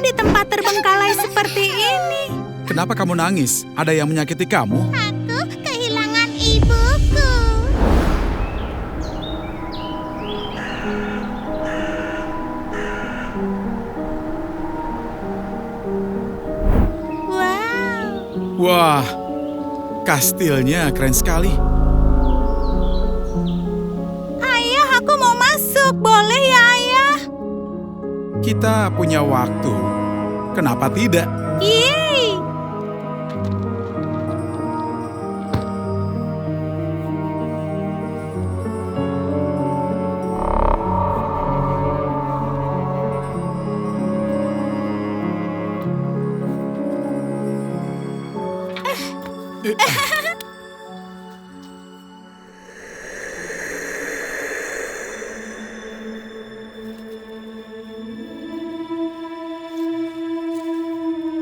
di tempat terbengkalai seperti ini? Kenapa kamu nangis? Ada yang menyakiti kamu? Aku kehilangan ibuku. Wow, Wah, kastilnya keren sekali. ayah, aku mau masuk. Boleh ya, ayah? Kita punya waktu. Kenapa tidak? Yeay!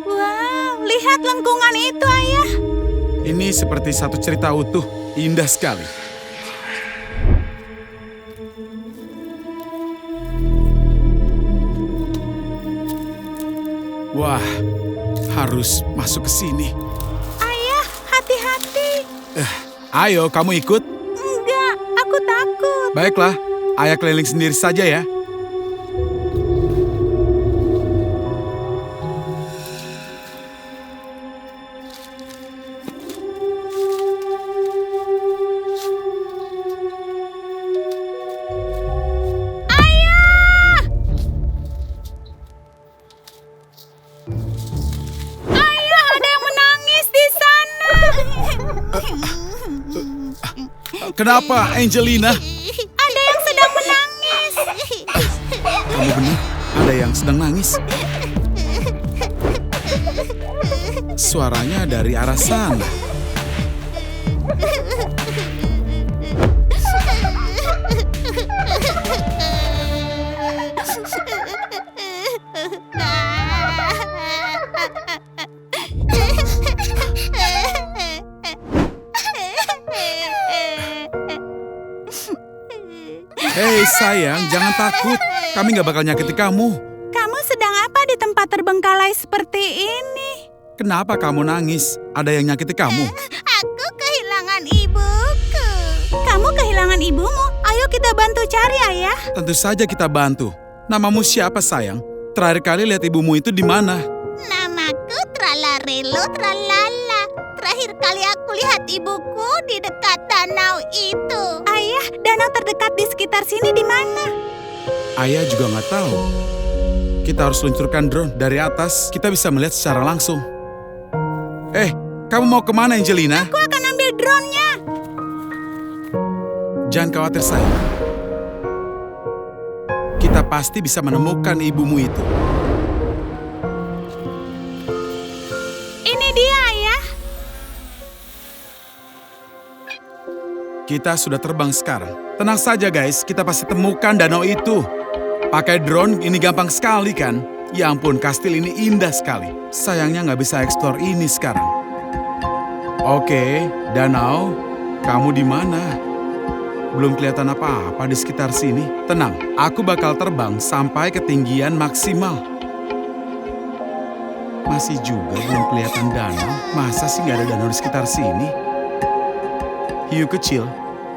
Wow, lihat lengkungan itu, ayah. Ini seperti satu cerita utuh. Indah sekali. Wah, harus masuk ke sini. Ayah, hati-hati. Ayo, kamu ikut. Enggak, aku takut. Baiklah, ayah keliling sendiri saja ya. Ayah, ada yang menangis di sana. Kenapa, Angelina? Ada yang sedang menangis. Kamu benar, ada yang sedang nangis. Suaranya dari arah sana. Hei sayang, jangan takut. Kami gak bakal nyakiti kamu. Kamu sedang apa di tempat terbengkalai seperti ini? Kenapa kamu nangis? Ada yang nyakiti kamu? Aku kehilangan ibuku. Kamu kehilangan ibumu? Ayo kita bantu cari, ayah. Tentu saja kita bantu. Namamu siapa sayang? Terakhir kali lihat ibumu itu di mana? Namaku Tralarelo Tralala. Terakhir kali aku lihat ibuku di dekat danau itu. Ayah, danau terdekat di sekitar sini di mana? Ayah juga nggak tahu. Kita harus luncurkan drone dari atas. Kita bisa melihat secara langsung. Kamu mau kemana, Angelina? Aku akan ambil drone-nya. Jangan khawatir sayang. Kita pasti bisa menemukan ibumu itu. Ini dia, ayah. Kita sudah terbang sekarang. Tenang saja guys, kita pasti temukan danau itu. Pakai drone ini gampang sekali kan? Ya ampun, kastil ini indah sekali. Sayangnya nggak bisa eksplor ini sekarang. Oke, danau, kamu di mana? Belum kelihatan apa-apa di sekitar sini. Tenang, aku bakal terbang sampai ketinggian maksimal. Masih juga belum kelihatan danau. Masa sih nggak ada danau di sekitar sini? Hiu kecil,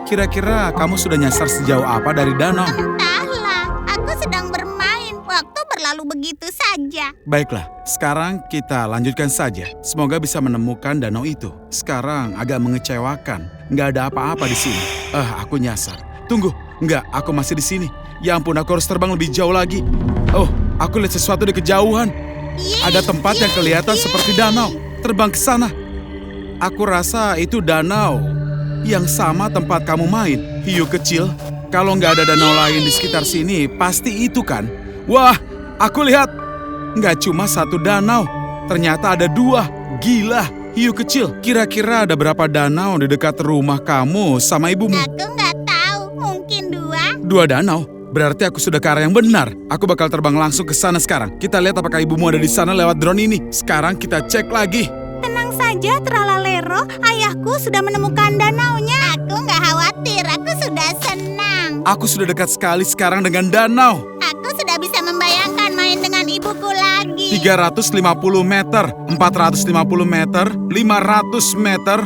kira-kira kamu sudah nyasar sejauh apa dari danau? Entahlah, aku sedang bermain. Waktu berlalu begitu saja. Baiklah, sekarang kita lanjutkan saja. Semoga bisa menemukan danau itu. Sekarang agak mengecewakan. Nggak ada apa-apa di sini. Aku nyasar. Tunggu, nggak, aku masih di sini. Ya ampun, aku harus terbang lebih jauh lagi. Oh, aku lihat sesuatu di kejauhan. Ada tempat yang kelihatan seperti danau. Terbang ke sana. Aku rasa itu danau yang sama tempat kamu main. Hiu kecil, kalau nggak ada danau lain di sekitar sini, pasti itu kan? Wah, aku lihat. Nggak cuma satu danau, ternyata ada dua. Gila, hiu kecil. Kira-kira ada berapa danau di dekat rumah kamu sama ibumu? Aku nggak tahu, mungkin 2. Dua danau? Berarti aku sudah ke arah yang benar. Aku bakal terbang langsung ke sana sekarang. Kita lihat apakah ibumu ada di sana lewat drone ini. Sekarang kita cek lagi. Tenang saja, Tralalero. Ayahku sudah menemukan danaunya. Aku nggak khawatir, aku sudah senang. Aku sudah dekat sekali sekarang dengan danau. Aku sudah bisa membayangkan main dengan ibuku lagi. 350 meter, 450 meter, 500 meter.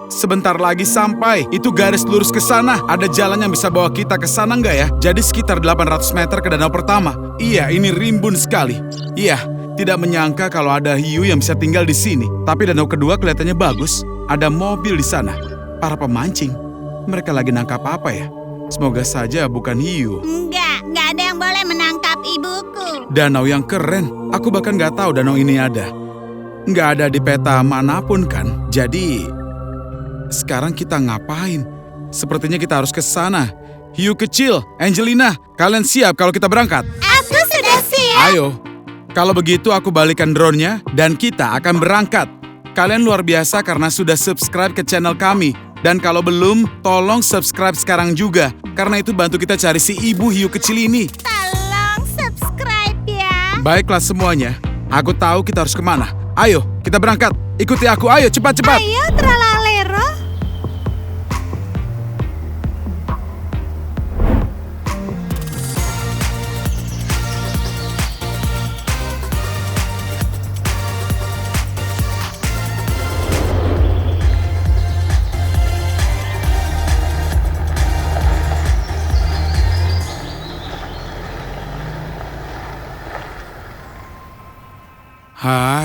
Sebentar lagi sampai. Itu garis lurus ke sana. Ada jalan yang bisa bawa kita ke sana nggak ya? Jadi sekitar 800 meter ke danau pertama. Iya, ini rimbun sekali. Iya, tidak menyangka kalau ada hiu yang bisa tinggal di sini. Tapi danau kedua kelihatannya bagus. Ada mobil di sana. Para pemancing. Mereka lagi nangkap apa ya? Semoga saja bukan hiu. Nggak ada yang boleh menangkap ibuku. Danau yang keren. Aku bahkan nggak tahu danau ini ada. Nggak ada di peta manapun kan. Jadi sekarang kita ngapain? Sepertinya kita harus ke sana. Hiu kecil, Angelina, kalian siap kalau kita berangkat? Aku sudah siap. Ayo. Kalau begitu aku balikan drone-nya dan kita akan berangkat. Kalian luar biasa karena sudah subscribe ke channel kami. Dan kalau belum, tolong subscribe sekarang juga. Karena itu bantu kita cari si ibu hiu kecil ini. Tolong subscribe ya. Baiklah semuanya. Aku tahu kita harus kemana. Ayo, kita berangkat. Ikuti aku, ayo cepat-cepat. Ayo, Tralalero.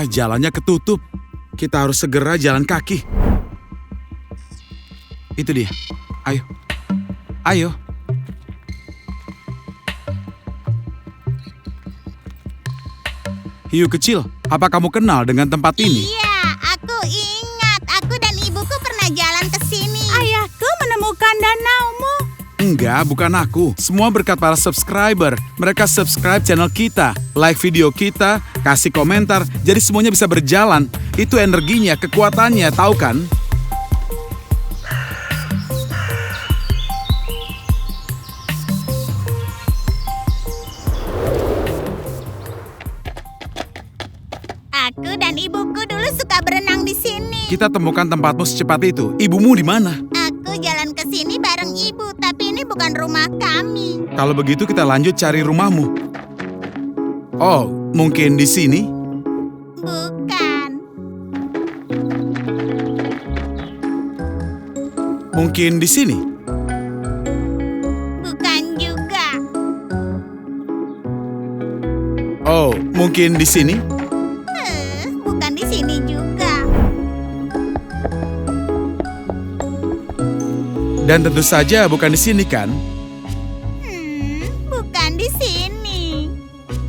Jalannya ketutup. Kita harus segera jalan kaki. Itu dia. Ayo. Ayo. Hiu kecil, apa kamu kenal dengan tempat ini? Iya, aku ingat. Aku dan ibuku pernah jalan ke sini. Ayahku menemukan danaumu. Enggak, bukan aku. Semua berkat para subscriber. Mereka subscribe channel kita, like video kita, kasih komentar. Jadi semuanya bisa berjalan. Itu energinya, kekuatannya, tahu kan? Aku dan ibuku dulu suka berenang di sini. Kita temukan tempatmu secepat itu. Ibumu di mana? Aku jalan ke sini bareng ibu, tapi ini bukan rumah kami. Kalau begitu kita lanjut cari rumahmu. Oh, mungkin di sini? Bukan. Mungkin di sini? Bukan juga. Oh, mungkin di sini? Bukan di sini juga. Dan tentu saja bukan di sini kan? Bukan di sini.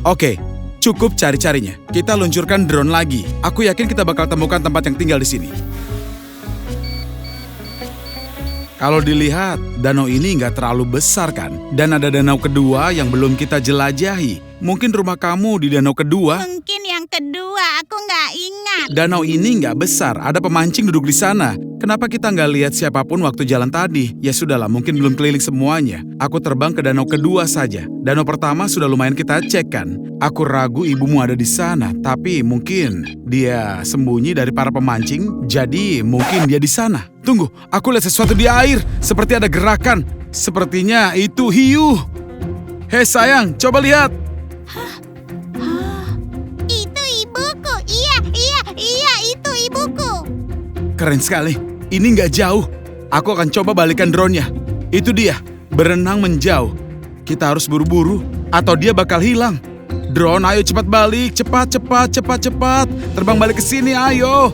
Oke, cukup cari-carinya. Kita luncurkan drone lagi. Aku yakin kita bakal temukan tempat yang tinggal di sini. Kalau dilihat, danau ini nggak terlalu besar kan? Dan ada danau kedua yang belum kita jelajahi. Mungkin rumah kamu di danau kedua? Mungkin yang kedua, aku nggak ingat. Danau ini nggak besar, ada pemancing duduk di sana. Kenapa kita nggak lihat siapapun waktu jalan tadi? Ya sudahlah, mungkin belum keliling semuanya. Aku terbang ke danau kedua saja. Danau pertama sudah lumayan kita cek kan. Aku ragu ibumu ada di sana, tapi mungkin dia sembunyi dari para pemancing, jadi mungkin dia di sana. Tunggu, aku lihat sesuatu di air, seperti ada gerakan. Sepertinya itu hiu. Hei sayang, coba lihat. Itu ibuku. Iya, itu ibuku. Keren sekali. Ini nggak jauh. Aku akan coba balikan drone-nya. Itu dia, berenang menjauh. Kita harus buru-buru, atau dia bakal hilang. Drone, ayo cepat balik. Cepat. Terbang balik ke sini, ayo.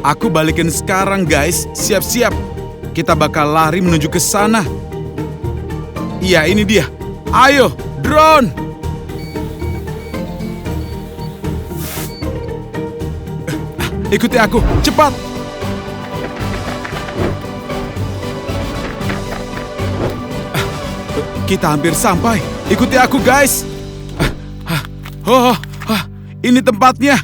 Aku balikin sekarang, guys. Siap-siap. Kita bakal lari menuju ke sana. Iya, ini dia. Ayo, drone. Ikuti aku, cepat. Kita hampir sampai. Ikuti aku, guys. Ini tempatnya.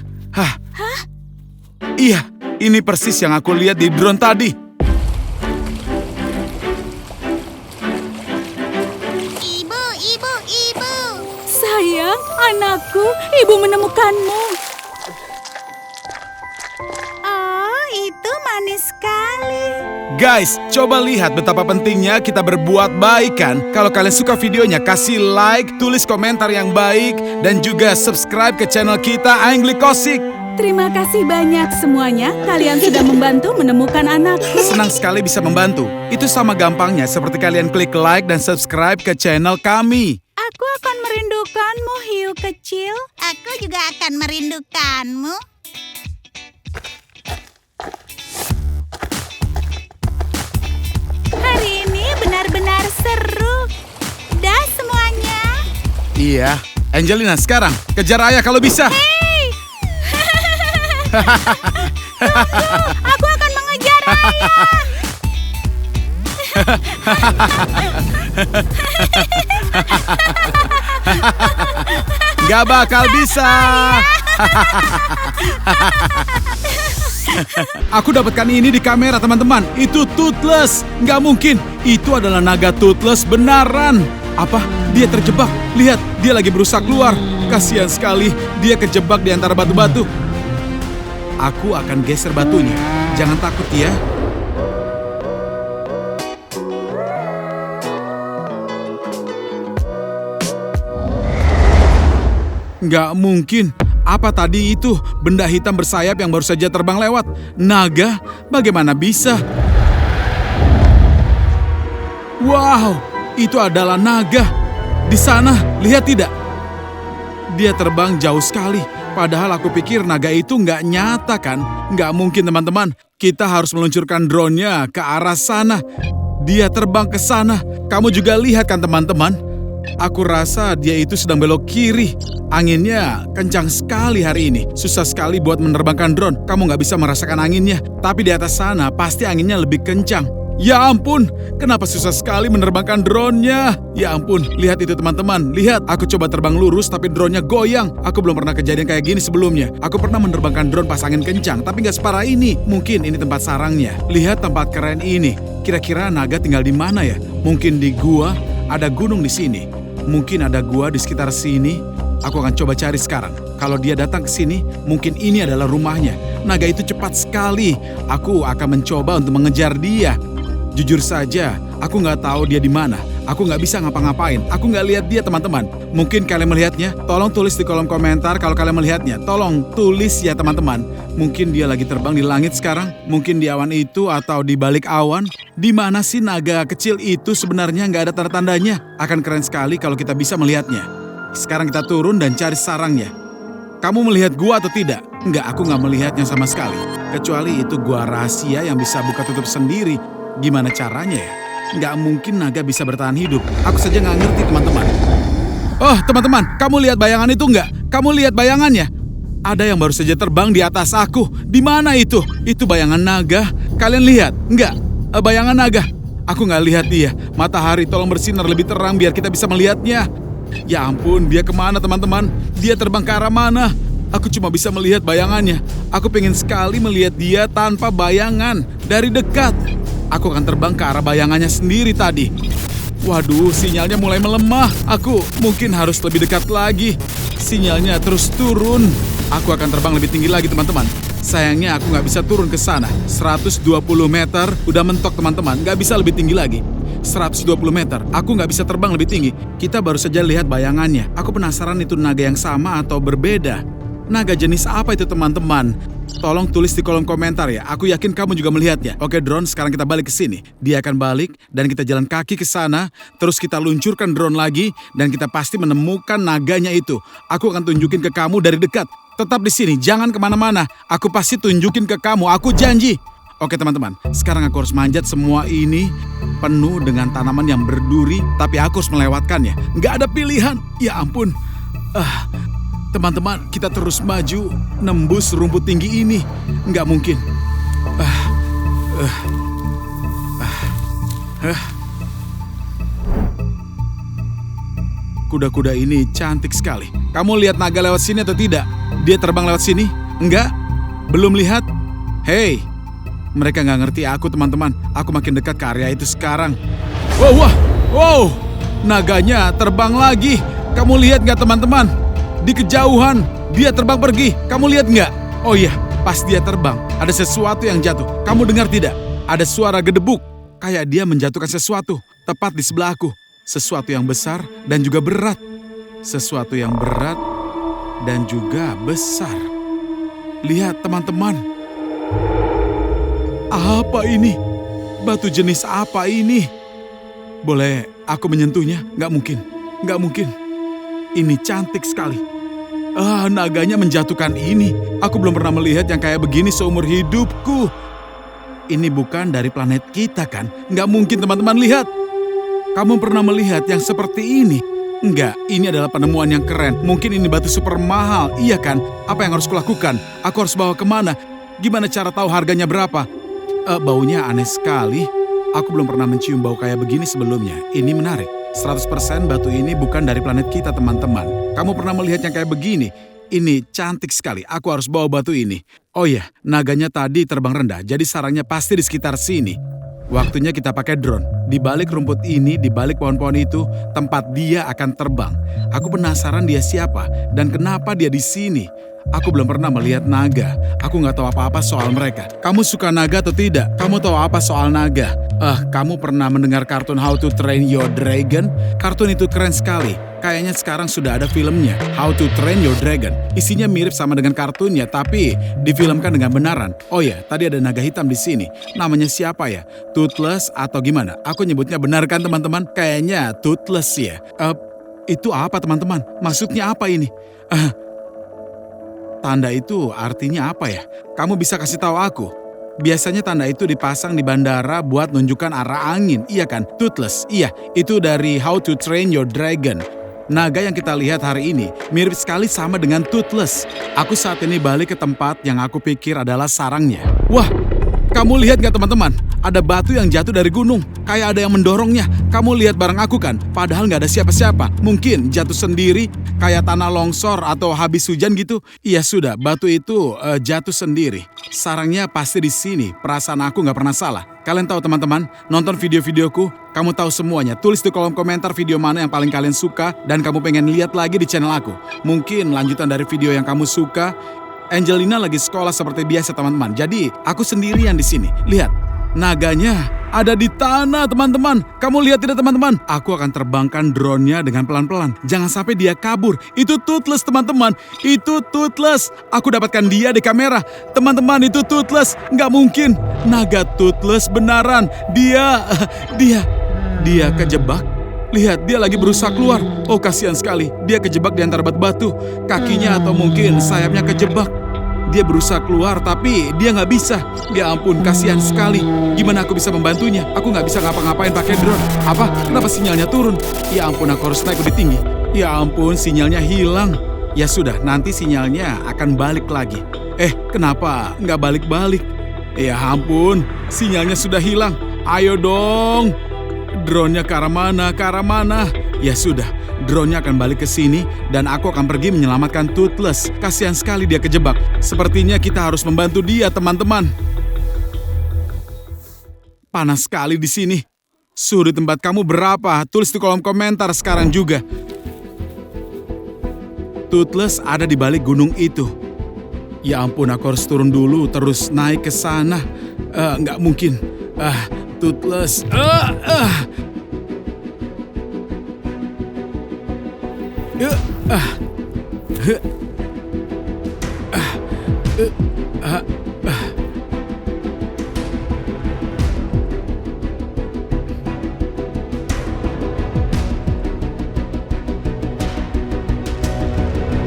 Iya, ini persis yang aku lihat di drone tadi. Ibu. Sayang, anakku, ibu menemukanmu. Oh, itu manis sekali. Guys, coba lihat betapa pentingnya kita berbuat baik kan? Kalau kalian suka videonya, kasih like, tulis komentar yang baik, dan juga subscribe ke channel kita Anglikosik. Terima kasih banyak semuanya. Kalian sudah membantu menemukan anakku. Senang sekali bisa membantu. Itu sama gampangnya seperti kalian klik like dan subscribe ke channel kami. Aku akan merindukanmu, hiu kecil. Aku juga akan merindukanmu. Hari ini benar-benar seru. Dah semuanya. Iya, Angelina sekarang kejar ayah kalau bisa. Aku akan mengejar ayah. Gak bakal bisa. Aku dapatkan ini di kamera, teman-teman. Itu Toothless. Gak mungkin. Itu adalah naga Toothless benaran. Apa? Dia terjebak. Lihat, dia lagi berusaha keluar. Kasihan sekali. Dia kejebak di antara batu-batu. Aku akan geser batunya. Jangan takut ya. Nggak mungkin. Apa tadi itu? Benda hitam bersayap yang baru saja terbang lewat. Naga? Bagaimana bisa? Wow, itu adalah naga. Di sana, lihat tidak? Dia terbang jauh sekali. Padahal aku pikir naga itu nggak nyata kan? Nggak mungkin teman-teman. Kita harus meluncurkan drone-nya ke arah sana. Dia terbang ke sana. Kamu juga lihat kan teman-teman? Aku rasa dia itu sedang belok kiri. Anginnya kencang sekali hari ini. Susah sekali buat menerbangkan drone. Kamu nggak bisa merasakan anginnya. Tapi di atas sana pasti anginnya lebih kencang. Ya ampun, kenapa susah sekali menerbangkan drone-nya? Ya ampun, lihat itu teman-teman. Lihat, aku coba terbang lurus tapi drone-nya goyang. Aku belum pernah kejadian kayak gini sebelumnya. Aku pernah menerbangkan drone pas angin kencang, tapi nggak separah ini. Mungkin ini tempat sarangnya. Lihat tempat keren ini. Kira-kira naga tinggal di mana ya? Mungkin di gua, ada gunung di sini. Mungkin ada gua di sekitar sini. Aku akan coba cari sekarang. Kalau dia datang ke sini, mungkin ini adalah rumahnya. Naga itu cepat sekali. Aku akan mencoba untuk mengejar dia. Jujur saja, aku nggak tahu dia di mana. Aku nggak bisa ngapa-ngapain. Aku nggak lihat dia, teman-teman. Mungkin kalian melihatnya? Tolong tulis di kolom komentar kalau kalian melihatnya. Tolong tulis ya, teman-teman. Mungkin dia lagi terbang di langit sekarang. Mungkin di awan itu atau di balik awan. Di mana sih naga kecil itu sebenarnya nggak ada tanda-tandanya? Akan keren sekali kalau kita bisa melihatnya. Sekarang kita turun dan cari sarangnya. Kamu melihat gua atau tidak? Enggak, aku nggak melihatnya sama sekali. Kecuali itu gua rahasia yang bisa buka tutup sendiri. Gimana caranya ya? Nggak mungkin naga bisa bertahan hidup. Aku saja nggak ngerti, teman-teman. Oh, teman-teman, kamu lihat bayangan itu nggak? Kamu lihat bayangannya? Ada yang baru saja terbang di atas aku. Di mana itu? Itu bayangan naga. Kalian lihat? Nggak? Bayangan naga. Aku nggak lihat dia. Matahari tolong bersinar lebih terang biar kita bisa melihatnya. Ya ampun, dia kemana teman-teman? Dia terbang ke arah mana? Aku cuma bisa melihat bayangannya. Aku pengen sekali melihat dia tanpa bayangan. Dari dekat. Aku akan terbang ke arah bayangannya sendiri tadi. Waduh, sinyalnya mulai melemah. Aku mungkin harus lebih dekat lagi. Sinyalnya terus turun. Aku akan terbang lebih tinggi lagi, teman-teman. Sayangnya aku nggak bisa turun ke sana. 120 meter, udah mentok teman-teman. Nggak bisa lebih tinggi lagi. 120 meter, aku nggak bisa terbang lebih tinggi. Kita baru saja lihat bayangannya. Aku penasaran itu naga yang sama atau berbeda. Naga jenis apa itu teman-teman? Tolong tulis di kolom komentar ya. Aku yakin kamu juga melihatnya. Oke drone, sekarang kita balik ke sini. Dia akan balik dan kita jalan kaki ke sana. Terus kita luncurkan drone lagi dan kita pasti menemukan naganya itu. Aku akan tunjukin ke kamu dari dekat. Tetap di sini, jangan kemana-mana. Aku pasti tunjukin ke kamu, aku janji. Oke teman-teman, sekarang aku harus manjat semua ini. Penuh dengan tanaman yang berduri, tapi aku harus melewatkannya. Nggak ada pilihan, ya ampun. Teman-teman, kita terus maju, nembus rumput tinggi ini. Nggak mungkin. Kuda-kuda ini cantik sekali. Kamu lihat naga lewat sini atau tidak? Dia terbang lewat sini? Enggak? Belum lihat? Hei, mereka nggak ngerti aku teman-teman. Aku makin dekat ke area itu sekarang. Wow, naganya terbang lagi. Kamu lihat nggak teman-teman? Di kejauhan, dia terbang pergi. Kamu lihat nggak? Oh iya, pas dia terbang, ada sesuatu yang jatuh. Kamu dengar tidak? Ada suara gedebuk. Kayak dia menjatuhkan sesuatu tepat di sebelah aku. Sesuatu yang besar dan juga berat. Sesuatu yang berat dan juga besar. Lihat teman-teman. Apa ini? Batu jenis apa ini? Boleh aku menyentuhnya? Nggak mungkin. Nggak mungkin. Ini cantik sekali. Naganya menjatuhkan ini. Aku belum pernah melihat yang kayak begini seumur hidupku. Ini bukan dari planet kita kan? Nggak mungkin teman-teman, lihat. Kamu pernah melihat yang seperti ini? Enggak, ini adalah penemuan yang keren. Mungkin ini batu super mahal, iya kan? Apa yang harus kulakukan? Aku harus bawa kemana? Gimana cara tahu harganya berapa? Baunya aneh sekali. Aku belum pernah mencium bau kayak begini sebelumnya. Ini menarik. 100% batu ini bukan dari planet kita, teman-teman. Kamu pernah melihat yang kayak begini? Ini cantik sekali. Aku harus bawa batu ini. Oh iya, naganya tadi terbang rendah, jadi sarangnya pasti di sekitar sini. Waktunya kita pakai drone. Di balik rumput ini, di balik pohon-pohon itu, tempat dia akan terbang. Aku penasaran dia siapa dan kenapa dia di sini. Aku belum pernah melihat naga. Aku nggak tahu apa-apa soal mereka. Kamu suka naga atau tidak? Kamu tahu apa soal naga? Kamu pernah mendengar kartun How to Train Your Dragon? Kartun itu keren sekali. Kayaknya sekarang sudah ada filmnya, How to Train Your Dragon. Isinya mirip sama dengan kartunnya, tapi difilmkan dengan benaran. Oh ya, tadi ada naga hitam di sini. Namanya siapa ya? Toothless atau gimana? Aku nyebutnya benar kan teman-teman? Kayaknya Toothless ya. Itu apa teman-teman? Maksudnya apa ini? Tanda itu artinya apa ya? Kamu bisa kasih tahu aku? Biasanya tanda itu dipasang di bandara buat nunjukkan arah angin, iya kan? Toothless, iya. Itu dari How to Train Your Dragon. Naga yang kita lihat hari ini mirip sekali sama dengan Toothless. Aku saat ini balik ke tempat yang aku pikir adalah sarangnya. Wah, kamu lihat gak teman-teman? Ada batu yang jatuh dari gunung. Kayak ada yang mendorongnya. Kamu lihat bareng aku kan? Padahal gak ada siapa-siapa. Mungkin jatuh sendiri, kayak tanah longsor atau habis hujan gitu. Iya sudah, batu itu jatuh sendiri. Sarangnya pasti di sini. Perasaan aku gak pernah salah. Kalian tahu teman-teman, nonton video-videoku, kamu tahu semuanya. Tulis di kolom komentar video mana yang paling kalian suka dan kamu pengen lihat lagi di channel aku. Mungkin lanjutan dari video yang kamu suka. Angelina lagi sekolah seperti biasa teman-teman. Jadi aku sendirian di sini. Lihat, naganya ada di tanah teman-teman. Kamu lihat tidak teman-teman? Aku akan terbangkan drone-nya dengan pelan-pelan. Jangan sampai dia kabur. Itu Toothless teman-teman. Itu Toothless. Aku dapatkan dia di kamera. Teman-teman, itu Toothless. Nggak mungkin. Naga Toothless benaran. Dia kejebak. Lihat, dia lagi berusaha keluar. Oh, kasihan sekali. Dia kejebak di antara batu-batu. Kakinya atau mungkin sayapnya kejebak. Dia berusaha keluar, tapi dia nggak bisa. Ya ampun, kasihan sekali. Gimana aku bisa membantunya? Aku nggak bisa ngapa-ngapain pakai drone. Apa? Kenapa sinyalnya turun? Ya ampun, aku harus naik lebih tinggi. Ya ampun, sinyalnya hilang. Ya sudah, nanti sinyalnya akan balik lagi. Kenapa nggak balik-balik? Ya ampun, sinyalnya sudah hilang. Ayo dong. Drone-nya ke arah mana? Ke arah mana? Ya sudah, drone-nya akan balik ke sini dan aku akan pergi menyelamatkan Toothless. Kasihan sekali dia kejebak. Sepertinya kita harus membantu dia, teman-teman. Panas sekali di sini. Suhu di tempat kamu berapa? Tulis di kolom komentar sekarang juga. Toothless ada di balik gunung itu. Ya ampun, aku harus turun dulu terus naik ke sana. Nggak mungkin. Toothless.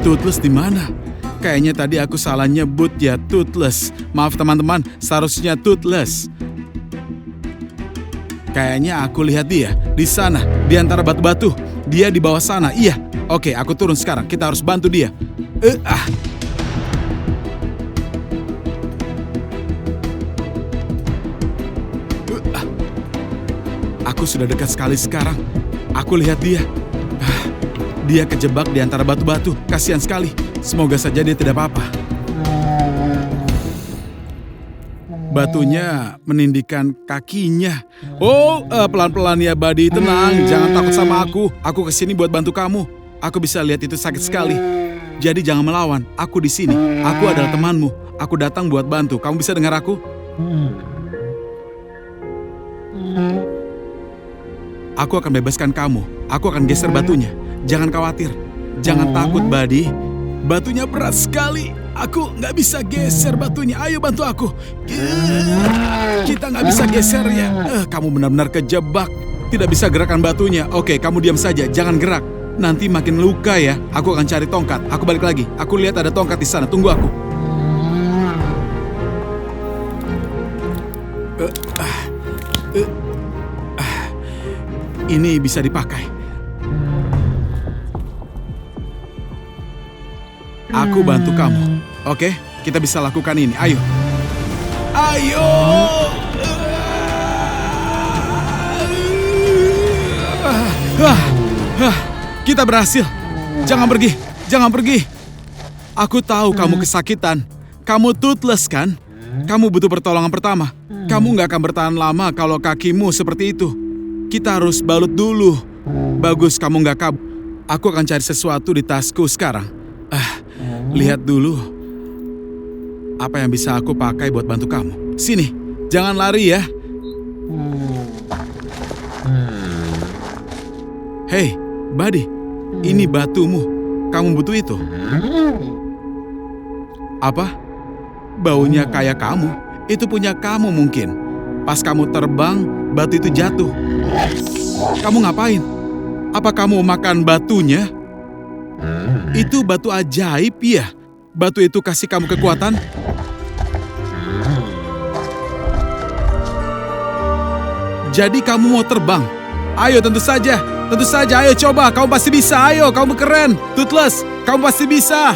Toothless di mana? Kayaknya tadi aku salah nyebut ya Toothless. Maaf teman-teman, seharusnya Toothless. Kayaknya aku lihat dia di sana, di antara batu-batu. Dia di bawah sana, iya. Oke, aku turun sekarang. Kita harus bantu dia. Aku sudah dekat sekali sekarang. Aku lihat dia. Dia kejebak di antara batu-batu. Kasihan sekali. Semoga saja dia tidak apa-apa. Batunya menindihkan kakinya. Oh, pelan-pelan ya, Buddy. Tenang, jangan takut sama aku. Aku kesini buat bantu kamu. Aku bisa lihat itu sakit sekali. Jadi jangan melawan. Aku di sini. Aku adalah temanmu. Aku datang buat bantu. Kamu bisa dengar aku? Aku akan bebaskan kamu. Aku akan geser batunya. Jangan khawatir. Jangan takut, Buddy. Batunya berat sekali. Aku nggak bisa geser batunya. Ayo bantu aku. Kita nggak bisa gesernya. Kamu benar-benar kejebak. Tidak bisa gerakan batunya. Oke, kamu diam saja. Jangan gerak. Nanti makin luka ya. Aku akan cari tongkat. Aku balik lagi. Aku lihat ada tongkat di sana. Tunggu aku. Ini bisa dipakai. Aku bantu kamu. Oke, kita bisa lakukan ini. Ayo. Ayo. Kita berhasil. Jangan pergi. Jangan pergi. Aku tahu kamu kesakitan. Kamu toothless kan? Kamu butuh pertolongan pertama. Kamu nggak akan bertahan lama kalau kakimu seperti itu. Kita harus balut dulu. Bagus, kamu nggak kabur. Aku akan cari sesuatu di tasku sekarang. Lihat dulu. Apa yang bisa aku pakai buat bantu kamu? Sini, jangan lari ya. Hei, Buddy, ini batumu. Kamu butuh itu? Apa? Baunya kayak kamu. Itu punya kamu mungkin. Pas kamu terbang, batu itu jatuh. Kamu ngapain? Apa kamu makan batunya? Itu batu ajaib ya? Batu itu kasih kamu kekuatan? Jadi kamu mau terbang? Ayo, tentu saja. Tentu saja, ayo coba. Kamu pasti bisa. Ayo, kamu keren. Toothless, kamu pasti bisa.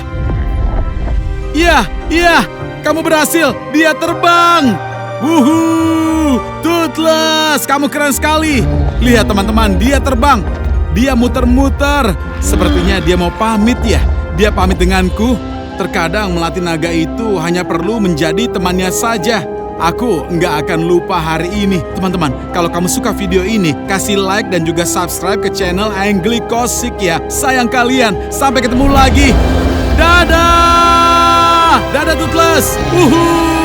Iya, iya. Kamu berhasil. Dia terbang. Wuhuu, Toothless, kamu keren sekali. Lihat teman-teman, dia terbang. Dia muter-muter. Sepertinya dia mau pamit ya. Dia pamit denganku. Terkadang melatih naga itu hanya perlu menjadi temannya saja. Aku nggak akan lupa hari ini. Teman-teman, kalau kamu suka video ini, kasih like dan juga subscribe ke channel Angly Kosik ya. Sayang kalian, sampai ketemu lagi. Dadah! Dadah Toothless! Wuhuu!